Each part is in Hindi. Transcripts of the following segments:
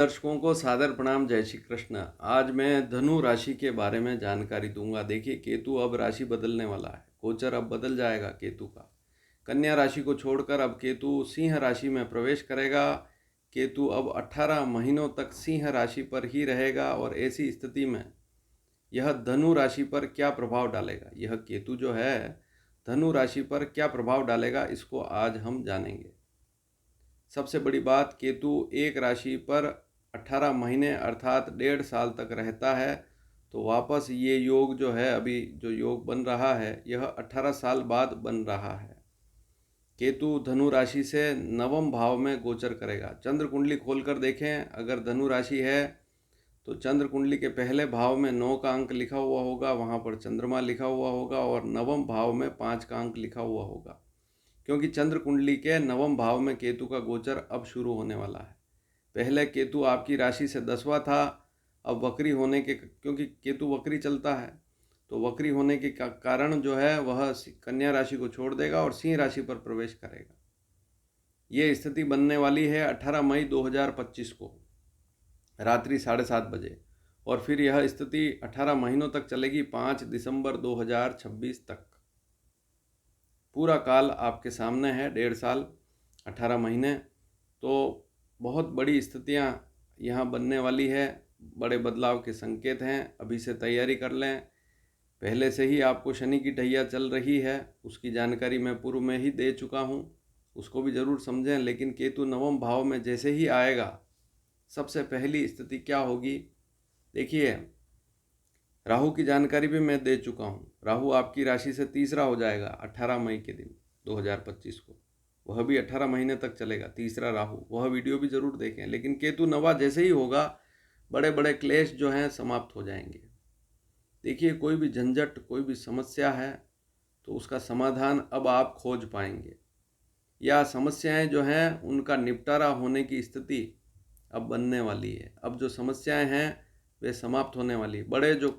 दर्शकों को सादर प्रणाम। जय श्री कृष्ण। आज मैं धनु राशि के बारे में जानकारी दूंगा। देखिए, केतु अब राशि बदलने वाला है। गोचर अब बदल जाएगा केतु का। कन्या राशि को छोड़कर अब केतु सिंह राशि में प्रवेश करेगा। केतु अब 18 महीनों तक सिंह राशि पर ही रहेगा और ऐसी स्थिति में यह धनु राशि पर क्या प्रभाव डालेगा, यह केतु जो है धनु राशि पर क्या प्रभाव डालेगा, इसको आज हम जानेंगे। सबसे बड़ी बात, केतु एक राशि पर 18 महीने अर्थात 1.5 साल तक रहता है। तो वापस ये योग जो है, अभी जो योग बन रहा है, यह 18 साल बाद बन रहा है। केतु धनु राशि से नवम भाव में गोचर करेगा। चंद्र कुंडली खोलकर देखें, अगर धनु राशि है तो चंद्र कुंडली के पहले भाव में 9 का अंक लिखा हुआ होगा, वहाँ पर चंद्रमा लिखा हुआ होगा, और नवम भाव में 5 का अंक लिखा हुआ होगा। क्योंकि चंद्र कुंडली के नवम भाव में केतु का गोचर अब शुरू होने वाला है। पहले केतु आपकी राशि से 10वां था, अब वक्री होने के, क्योंकि केतु वक्री चलता है, तो वक्री होने के कारण जो है वह कन्या राशि को छोड़ देगा और सिंह राशि पर प्रवेश करेगा। ये स्थिति बनने वाली है 18 मई 2025 को रात्रि 7:30 बजे, और फिर यह स्थिति 18 महीनों तक चलेगी, 5 दिसंबर 2026 तक। पूरा काल आपके सामने है, 1.5 साल 18 महीने। तो बहुत बड़ी स्थितियां यहाँ बनने वाली है, बड़े बदलाव के संकेत हैं। अभी से तैयारी कर लें। पहले से ही आपको शनि की ढैया चल रही है, उसकी जानकारी मैं पूर्व में ही दे चुका हूँ, उसको भी ज़रूर समझें। लेकिन केतु नवम भाव में जैसे ही आएगा, सबसे पहली स्थिति क्या होगी, देखिए, राहु की जानकारी भी मैं दे चुका हूँ। राहु आपकी राशि से तीसरा हो जाएगा 18 मई के दिन 2025 को। वह भी 18 महीने तक चलेगा, तीसरा राहु। वह वीडियो भी ज़रूर देखें। लेकिन केतु नवा जैसे ही होगा, बड़े बड़े क्लेश जो हैं समाप्त हो जाएंगे। देखिए, कोई भी झंझट, कोई भी समस्या है तो उसका समाधान अब आप खोज पाएंगे, या समस्याएं जो हैं उनका निपटारा होने की स्थिति अब बनने वाली है। अब जो समस्याएं हैं वे समाप्त होने वाली। बड़े जो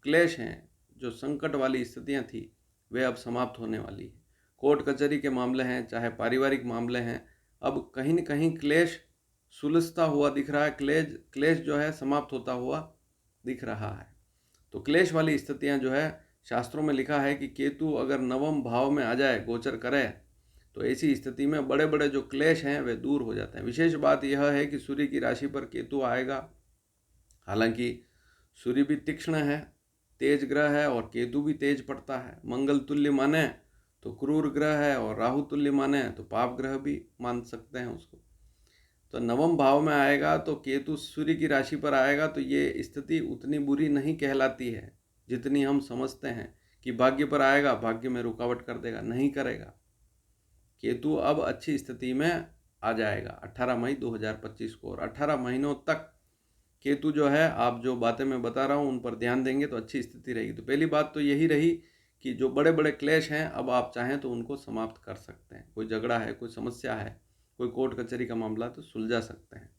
क्लेश हैं, जो संकट वाली स्थितियां थी, वे अब समाप्त होने वाली है। कोर्ट कचहरी के मामले हैं, चाहे पारिवारिक मामले हैं, अब कहीं न कहीं क्लेश सुलझता हुआ दिख रहा है। क्लेश जो है समाप्त होता हुआ दिख रहा है। तो क्लेश वाली स्थितियां जो है, शास्त्रों में लिखा है कि केतु अगर नवम भाव में आ जाए, गोचर करे, तो ऐसी स्थिति में बड़े बड़े जो क्लेश हैं वे दूर हो जाते हैं। विशेष बात यह है कि सूर्य की राशि पर केतु आएगा। हालांकि सूर्य भी तीक्ष्ण है, तेज ग्रह है, और केतु भी तेज पड़ता है। मंगल तुल्य माने तो क्रूर ग्रह है, और राहु तुल्य माने तो पाप ग्रह भी मान सकते हैं उसको। तो नवम भाव में आएगा तो केतु सूर्य की राशि पर आएगा, तो ये स्थिति उतनी बुरी नहीं कहलाती है जितनी हम समझते हैं कि भाग्य पर आएगा, भाग्य में रुकावट कर देगा। नहीं करेगा। केतु अब अच्छी स्थिति में आ जाएगा 18 मई 2025 को, और 18 महीनों तक केतु जो है, आप जो बातें मैं बता रहा हूँ उन पर ध्यान देंगे तो अच्छी स्थिति रहेगी। तो पहली बात तो यही रही कि जो बड़े बड़े क्लेश हैं, अब आप चाहें तो उनको समाप्त कर सकते हैं। कोई झगड़ा है, कोई समस्या है, कोई कोर्ट कचहरी का मामला, तो सुलझा सकते हैं।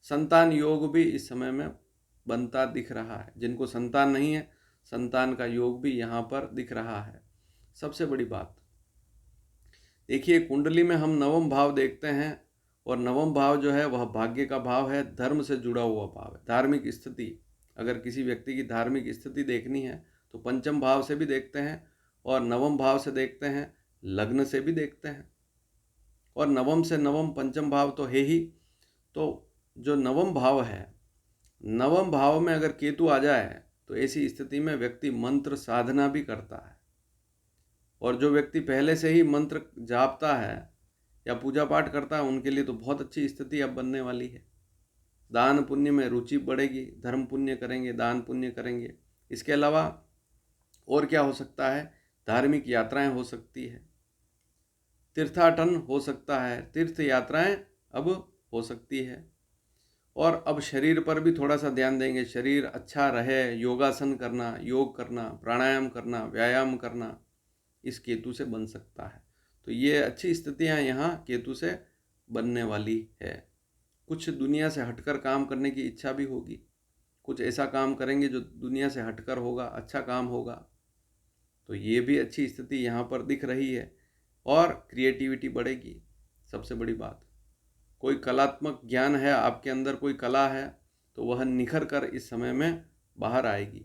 संतान योग भी इस समय में बनता दिख रहा है। जिनको संतान नहीं है, संतान का योग भी यहाँ पर दिख रहा है। सबसे बड़ी बात, देखिए, कुंडली में हम नवम भाव देखते हैं, और नवम भाव जो है वह भाग्य का भाव है, धर्म से जुड़ा हुआ भाव है। धार्मिक स्थिति, अगर किसी व्यक्ति की धार्मिक स्थिति देखनी है तो पंचम भाव से भी देखते हैं, और नवम भाव से देखते हैं, लग्न से भी देखते हैं, और नवम से नवम पंचम भाव तो है ही। तो जो नवम भाव है, नवम भाव में अगर केतु आ जाए तो ऐसी स्थिति में व्यक्ति मंत्र साधना भी करता है, और जो व्यक्ति पहले से ही मंत्र जापता है या पूजा पाठ करता है, उनके लिए तो बहुत अच्छी स्थिति अब बनने वाली है। दान पुण्य में रुचि बढ़ेगी, धर्म पुण्य करेंगे, दान पुण्य करेंगे। इसके अलावा और क्या हो सकता है, धार्मिक यात्राएं हो सकती है, तीर्थाटन हो सकता है, तीर्थ यात्राएं अब हो सकती है। और अब शरीर पर भी थोड़ा सा ध्यान देंगे, शरीर अच्छा रहे, योगासन करना, योग करना, प्राणायाम करना, व्यायाम करना, इस केतु से बन सकता है। तो ये अच्छी स्थितियां यहाँ केतु से बनने वाली है। कुछ दुनिया से हटकर काम करने की इच्छा भी होगी, कुछ ऐसा काम करेंगे जो दुनिया से हटकर होगा, अच्छा काम होगा। तो ये भी अच्छी स्थिति यहाँ पर दिख रही है, और क्रिएटिविटी बढ़ेगी। सबसे बड़ी बात, कोई कलात्मक ज्ञान है आपके अंदर, कोई कला है, तो वह निखर कर इस समय में बाहर आएगी।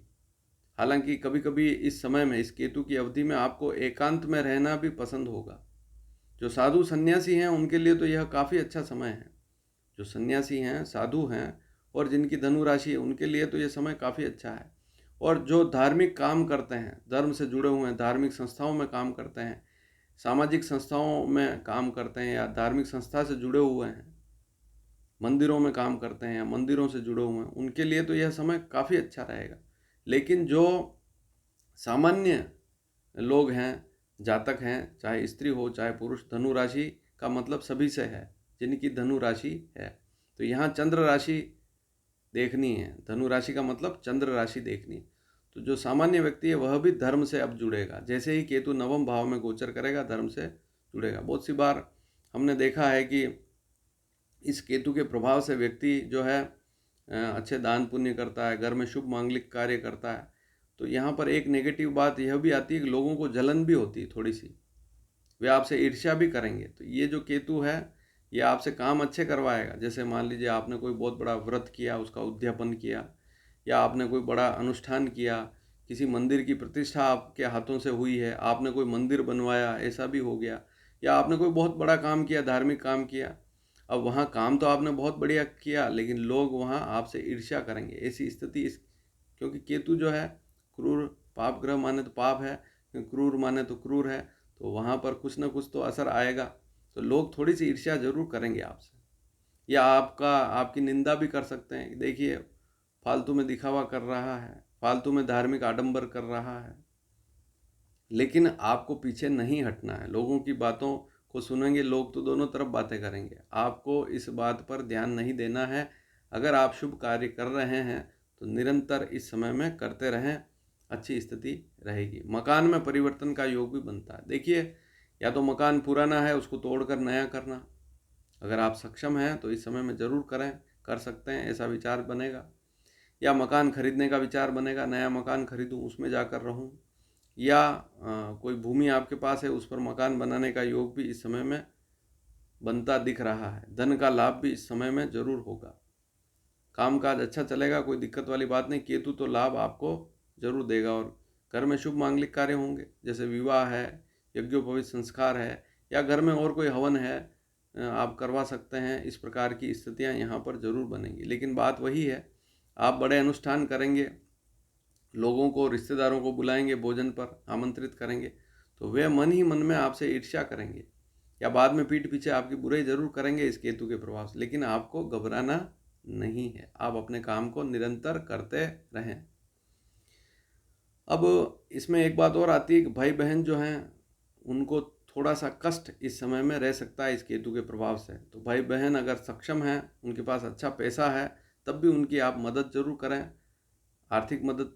हालांकि कभी कभी इस समय में, इस केतु की अवधि में, आपको एकांत में रहना भी पसंद होगा। जो साधु सन्यासी हैं उनके लिए तो यह काफ़ी अच्छा समय है। जो सन्यासी हैं, साधु हैं और जिनकी धनु राशि है, उनके लिए तो ये समय काफ़ी अच्छा है। और जो धार्मिक काम करते हैं, धर्म से जुड़े हुए हैं, धार्मिक संस्थाओं में काम करते हैं, सामाजिक संस्थाओं में काम करते हैं, या धार्मिक संस्था से जुड़े हुए हैं, मंदिरों में काम करते हैं या मंदिरों से जुड़े हुए हैं, उनके लिए तो यह समय काफ़ी अच्छा रहेगा। लेकिन जो सामान्य लोग हैं, जातक हैं, चाहे स्त्री हो चाहे पुरुष, धनु राशि का मतलब सभी से है जिनकी धनु राशि है। तो यहाँ चंद्र राशि देखनी है। धनु राशि का मतलब चंद्र राशि देखनी है। तो जो सामान्य व्यक्ति है वह भी धर्म से अब जुड़ेगा। जैसे ही केतु नवम भाव में गोचर करेगा, धर्म से जुड़ेगा। बहुत सी बार हमने देखा है कि इस केतु के प्रभाव से व्यक्ति जो है अच्छे दान पुण्य करता है, घर में शुभ मांगलिक कार्य करता है। तो यहाँ पर एक नेगेटिव बात यह भी आती है कि लोगों को जलन भी होती है थोड़ी सी, वे आपसे ईर्ष्या भी करेंगे। तो ये जो केतु है ये आपसे काम अच्छे करवाएगा। जैसे मान लीजिए आपने कोई बहुत बड़ा व्रत किया, उसका उद्यापन किया, या आपने कोई बड़ा अनुष्ठान किया, किसी मंदिर की प्रतिष्ठा आपके हाथों से हुई है, आपने कोई मंदिर बनवाया, ऐसा भी हो गया, या आपने कोई बहुत बड़ा काम किया, धार्मिक काम किया। अब वहाँ काम तो आपने बहुत बढ़िया किया, लेकिन लोग वहाँ आपसे ईर्ष्या करेंगे। ऐसी स्थिति क्योंकि केतु जो है क्रूर, पाप ग्रह माने तो पाप है, क्रूर माने तो क्रूर है, तो वहाँ पर कुछ ना कुछ तो असर आएगा। तो लोग थोड़ी सी ईर्ष्या जरूर करेंगे आपसे, या आपकी निंदा भी कर सकते हैं कि देखिए फालतू में दिखावा कर रहा है, फालतू में धार्मिक आडंबर कर रहा है। लेकिन आपको पीछे नहीं हटना है। लोगों की बातों को सुनेंगे लोग तो दोनों तरफ बातें करेंगे, आपको इस बात पर ध्यान नहीं देना है। अगर आप शुभ कार्य कर रहे हैं तो निरंतर इस समय में करते रहें, अच्छी स्थिति रहेगी। मकान में परिवर्तन का योग भी बनता है। देखिए, या तो मकान पुराना है उसको तोड़कर नया करना, अगर आप सक्षम हैं तो इस समय में ज़रूर कर सकते हैं, ऐसा विचार बनेगा। या मकान खरीदने का विचार बनेगा, नया मकान खरीदूं, उसमें जाकर रहूं। या कोई भूमि आपके पास है, उस पर मकान बनाने का योग भी इस समय में बनता दिख रहा है। धन का लाभ भी इस समय में जरूर होगा। कामकाज अच्छा चलेगा, कोई दिक्कत वाली बात नहीं। केतु तो लाभ आपको जरूर देगा। और घर में शुभ मांगलिक कार्य होंगे, जैसे विवाह है, यज्ञोपवीत संस्कार है, या घर में और कोई हवन है, आप करवा सकते हैं। इस प्रकार की स्थितियां यहाँ पर जरूर बनेंगी। लेकिन बात वही है, आप बड़े अनुष्ठान करेंगे, लोगों को, रिश्तेदारों को बुलाएंगे, भोजन पर आमंत्रित करेंगे, तो वे मन ही मन में आपसे ईर्ष्या करेंगे, या बाद में पीठ पीछे आपकी बुराई जरूर करेंगे इस केतु के प्रभाव से। लेकिन आपको घबराना नहीं है, आप अपने काम को निरंतर करते रहें। अब इसमें एक बात और आती है कि भाई बहन जो हैं उनको थोड़ा सा कष्ट इस समय में रह सकता है इस केतु के प्रभाव से। तो भाई बहन अगर सक्षम हैं, उनके पास अच्छा पैसा है, तब भी उनकी आप मदद जरूर करें। आर्थिक मदद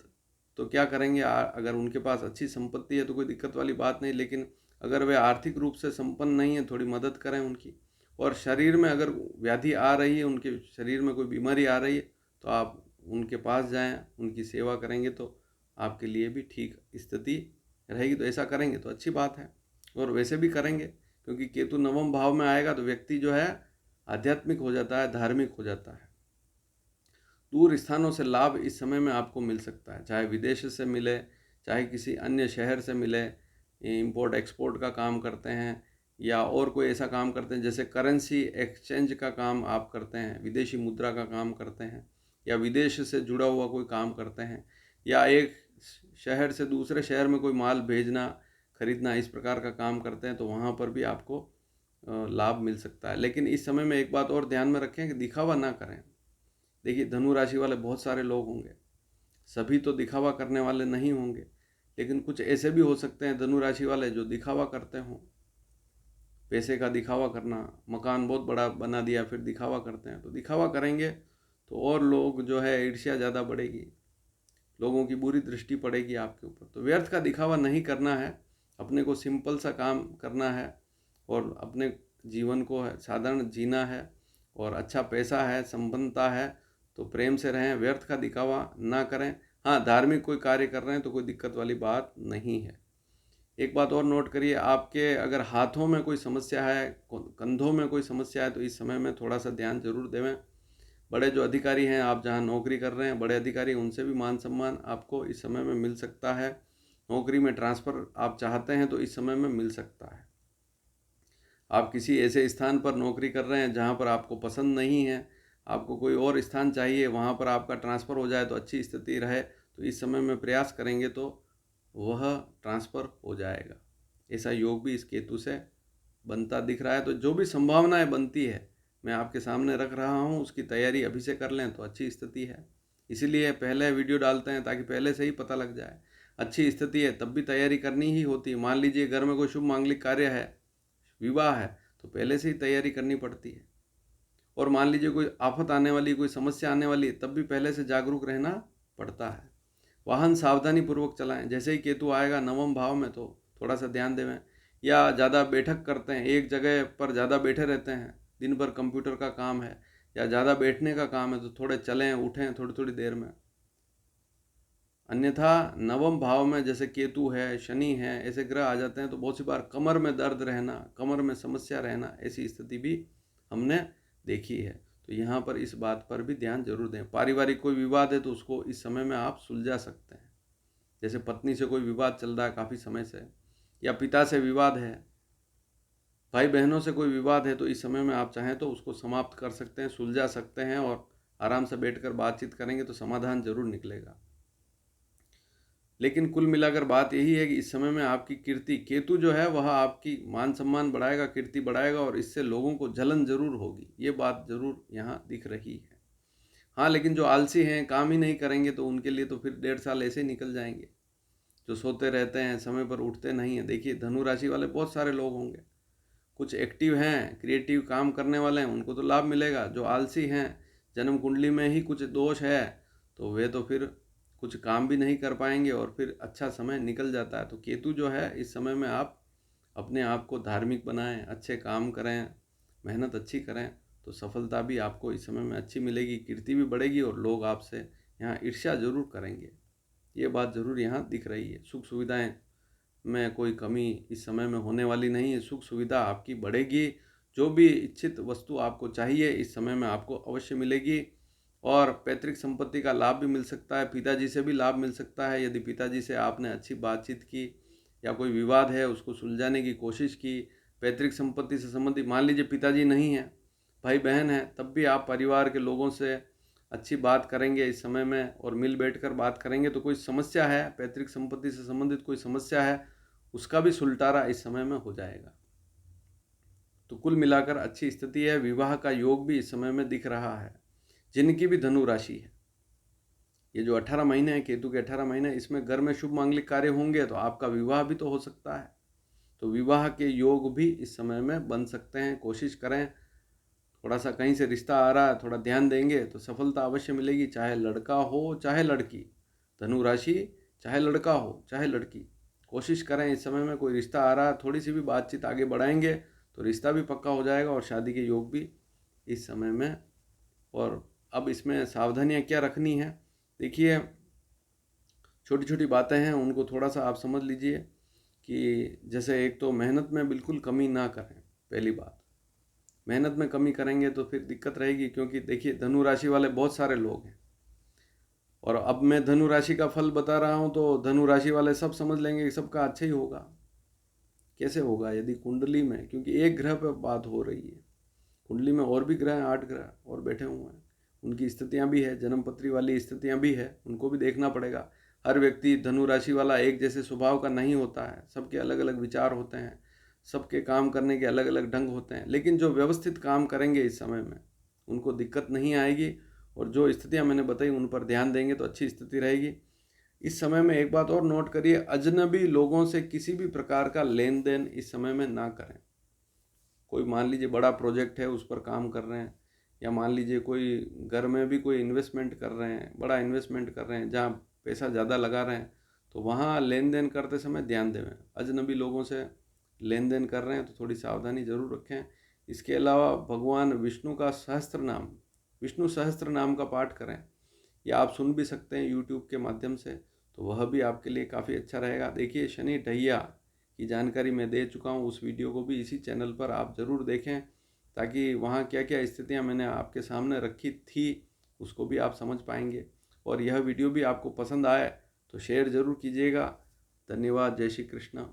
तो क्या करेंगे, अगर उनके पास अच्छी संपत्ति है तो कोई दिक्कत वाली बात नहीं। लेकिन अगर वे आर्थिक रूप से संपन्न नहीं है, थोड़ी मदद करें उनकी। और शरीर में अगर व्याधि आ रही है, उनके शरीर में कोई बीमारी आ रही है, तो आप उनके पास जाएं, उनकी सेवा करेंगे तो आपके लिए भी ठीक स्थिति रहेगी। तो ऐसा करेंगे तो अच्छी बात है। और वैसे भी करेंगे, क्योंकि केतु नवम भाव में आएगा तो व्यक्ति जो है आध्यात्मिक हो जाता है, धार्मिक हो जाता है। दूर स्थानों से लाभ इस समय में आपको मिल सकता है, चाहे विदेश से मिले, चाहे किसी अन्य शहर से मिले। इंपोर्ट एक्सपोर्ट का काम करते हैं, या और कोई ऐसा काम करते हैं जैसे करेंसी एक्सचेंज का काम आप करते हैं, विदेशी मुद्रा का काम करते हैं, या विदेश से जुड़ा हुआ कोई काम करते हैं, या एक शहर से दूसरे शहर में कोई माल भेजना खरीदना, इस प्रकार का काम करते हैं, तो वहाँ पर भी आपको लाभ मिल सकता है। लेकिन इस समय में एक बात और ध्यान में रखें कि दिखावा ना करें। देखिए, धनु राशि वाले बहुत सारे लोग होंगे, सभी तो दिखावा करने वाले नहीं होंगे, लेकिन कुछ ऐसे भी हो सकते हैं धनु राशि वाले जो दिखावा करते हों। पैसे का दिखावा करना, मकान बहुत बड़ा बना दिया फिर दिखावा करते हैं। तो दिखावा करेंगे तो और लोग जो है ईर्ष्या ज़्यादा बढ़ेगी, लोगों की बुरी दृष्टि पड़ेगी आपके ऊपर। तो व्यर्थ का दिखावा नहीं करना है, अपने को सिंपल सा काम करना है और अपने जीवन को साधारण जीना है। और अच्छा पैसा है, संपन्नता है, तो प्रेम से रहें, व्यर्थ का दिखावा ना करें। हाँ, धार्मिक कोई कार्य कर रहे हैं तो कोई दिक्कत वाली बात नहीं है। एक बात और नोट करिए, आपके अगर हाथों में कोई समस्या है, कंधों में कोई समस्या है, तो इस समय में थोड़ा सा ध्यान जरूर देवें। बड़े जो अधिकारी हैं, आप जहां नौकरी कर रहे हैं, बड़े अधिकारी, उनसे भी मान सम्मान आपको इस समय में मिल सकता है। नौकरी में ट्रांसफ़र आप चाहते हैं तो इस समय में मिल सकता है। आप किसी ऐसे स्थान पर नौकरी कर रहे हैं जहां पर आपको पसंद नहीं है, आपको कोई और स्थान चाहिए, वहां पर आपका ट्रांसफ़र हो जाए तो अच्छी स्थिति रहे, तो इस समय में प्रयास करेंगे तो वह ट्रांसफ़र हो जाएगा। ऐसा योग भी इस केतु से बनता दिख रहा है। तो जो भी संभावनाएं बनती है मैं आपके सामने रख रहा हूँ, उसकी तैयारी अभी से कर लें तो अच्छी स्थिति है। इसीलिए पहले वीडियो डालते हैं ताकि पहले से ही पता लग जाए। अच्छी स्थिति है तब भी तैयारी करनी ही होती है। मान लीजिए घर में कोई शुभ मांगलिक कार्य है, विवाह है, तो पहले से ही तैयारी करनी पड़ती है। और मान लीजिए कोई आफत आने वाली, कोई समस्या आने वाली है, तब भी पहले से जागरूक रहना पड़ता है। वाहन सावधानी पूर्वक चलाएं। जैसे ही केतु आएगा नवम भाव में तो थोड़ा सा ध्यान देवें। या ज़्यादा बैठक करते हैं, एक जगह पर ज़्यादा बैठे रहते हैं, दिन भर कंप्यूटर का काम है या ज़्यादा बैठने का काम है, तो थोड़े चलें उठें थोड़ी थोड़ी देर में। अन्यथा नवम भाव में जैसे केतु है, शनि है, ऐसे ग्रह आ जाते हैं तो बहुत सी बार कमर में दर्द रहना, कमर में समस्या रहना, ऐसी स्थिति भी हमने देखी है। तो यहाँ पर इस बात पर भी ध्यान जरूर दें। पारिवारिक कोई विवाद है तो उसको इस समय में आप सुलझा सकते हैं। जैसे पत्नी से कोई विवाद चल रहा है काफ़ी समय से, या पिता से विवाद है, भाई बहनों से कोई विवाद है, तो इस समय में आप चाहें तो उसको समाप्त कर सकते हैं, सुलझा सकते हैं, और आराम से बैठकर बातचीत करेंगे तो समाधान जरूर निकलेगा। लेकिन कुल मिलाकर बात यही है कि इस समय में आपकी कीर्ति, केतु जो है वह आपकी मान सम्मान बढ़ाएगा, कीर्ति बढ़ाएगा, और इससे लोगों को जलन जरूर होगी। ये बात जरूर यहाँ दिख रही है। हाँ, लेकिन जो आलसी हैं, काम ही नहीं करेंगे, तो उनके लिए तो फिर 1.5 साल ऐसे ही निकल जाएंगे। जो सोते रहते हैं, समय पर उठते नहीं हैं, देखिए धनु राशि वाले बहुत सारे लोग होंगे। कुछ एक्टिव हैं, क्रिएटिव काम करने वाले हैं, उनको तो लाभ मिलेगा। जो आलसी हैं, जन्म कुंडली में ही कुछ दोष है, तो वे तो फिर कुछ काम भी नहीं कर पाएंगे और फिर अच्छा समय निकल जाता है। तो केतु जो है, इस समय में आप अपने आप को धार्मिक बनाएं, अच्छे काम करें, मेहनत अच्छी करें, तो सफलता भी आपको इस समय में अच्छी मिलेगी, कीर्ति भी बढ़ेगी, और लोग आपसे यहाँ ईर्ष्या जरूर करेंगे। ये बात जरूर यहाँ दिख रही है। सुख सुविधाएं में कोई कमी इस समय में होने वाली नहीं है। सुख सुविधा आपकी बढ़ेगी। जो भी इच्छित वस्तु आपको चाहिए इस समय में आपको अवश्य मिलेगी, और पैतृक संपत्ति का लाभ भी मिल सकता है। पिताजी से भी लाभ मिल सकता है। यदि पिताजी से आपने अच्छी बातचीत की या कोई विवाद है उसको सुलझाने की कोशिश की, पैतृक संपत्ति से संबंधित, मान लीजिए पिताजी नहीं है, भाई बहन है, तब भी आप परिवार के लोगों से अच्छी बात करेंगे इस समय में, और मिल बैठकर बात करेंगे, तो कोई समस्या है, पैतृक संपत्ति से संबंधित कोई समस्या है, उसका भी सुलटारा इस समय में हो जाएगा। तो कुल मिलाकर अच्छी स्थिति है। विवाह का योग भी इस समय में दिख रहा है। जिनकी भी धनु राशि है, ये जो 18 महीने हैं, केतु के 18 महीने, इसमें घर में शुभ मांगलिक कार्य होंगे तो आपका विवाह भी तो हो सकता है। तो विवाह के योग भी इस समय में बन सकते हैं। कोशिश करें, थोड़ा सा कहीं से रिश्ता आ रहा है, थोड़ा ध्यान देंगे तो सफलता अवश्य मिलेगी। चाहे लड़का हो चाहे लड़की, धनु राशि, चाहे लड़का हो चाहे लड़की, कोशिश करें। इस समय में कोई रिश्ता आ रहा है, थोड़ी सी भी बातचीत आगे बढ़ाएंगे तो रिश्ता भी पक्का हो जाएगा, और शादी के योग भी इस समय में। और अब इसमें सावधानियां क्या रखनी है, देखिए छोटी छोटी बातें हैं, उनको थोड़ा सा आप समझ लीजिए। कि जैसे एक तो मेहनत में बिल्कुल कमी ना करें। पहली बात, मेहनत में कमी करेंगे तो फिर दिक्कत रहेगी, क्योंकि देखिए धनु राशि वाले बहुत सारे लोग हैं, और अब मैं धनु राशि का फल बता रहा हूँ तो धनु राशि वाले सब समझ लेंगे कि सबका अच्छा ही होगा। कैसे होगा? यदि कुंडली में, क्योंकि एक ग्रह पर बात हो रही है, कुंडली में और भी ग्रह हैं, 8 ग्रह और बैठे हुए हैं, उनकी स्थितियां भी है, जन्मपत्री वाली स्थितियां भी है, उनको भी देखना पड़ेगा। हर व्यक्ति धनु राशि वाला एक जैसे स्वभाव का नहीं होता है, सबके अलग अलग विचार होते हैं, सबके काम करने के अलग अलग ढंग होते हैं। लेकिन जो व्यवस्थित काम करेंगे इस समय में, उनको दिक्कत नहीं आएगी, और जो स्थितियां मैंने बताई उन पर ध्यान देंगे तो अच्छी स्थिति रहेगी। इस समय में एक बात और नोट करिए, अजनबी लोगों से किसी भी प्रकार का लेन देन इस समय में ना करें। कोई मान लीजिए बड़ा प्रोजेक्ट है, उस पर काम कर रहे हैं, या मान लीजिए कोई घर में भी कोई इन्वेस्टमेंट कर रहे हैं, बड़ा इन्वेस्टमेंट कर रहे हैं जहाँ पैसा ज़्यादा लगा रहे हैं, तो वहाँ लेन देन करते समय ध्यान दें। अजनबी लोगों से लेन देन कर रहे हैं तो थोड़ी सावधानी ज़रूर रखें। इसके अलावा भगवान विष्णु का सहस्त्र नाम, विष्णु सहस्त्र नाम का पाठ करें, या आप सुन भी सकते हैं यूट्यूब के माध्यम से, तो वह भी आपके लिए काफ़ी अच्छा रहेगा। देखिए शनि ढैया, की जानकारी मैं दे चुका हूँ। उस वीडियो को भी इसी चैनल पर आप ज़रूर देखें, ताकि वहाँ क्या क्या स्थितियाँ मैंने आपके सामने रखी थी उसको भी आप समझ पाएंगे। और यह वीडियो भी आपको पसंद आए तो शेयर ज़रूर कीजिएगा। धन्यवाद। जय श्री कृष्ण।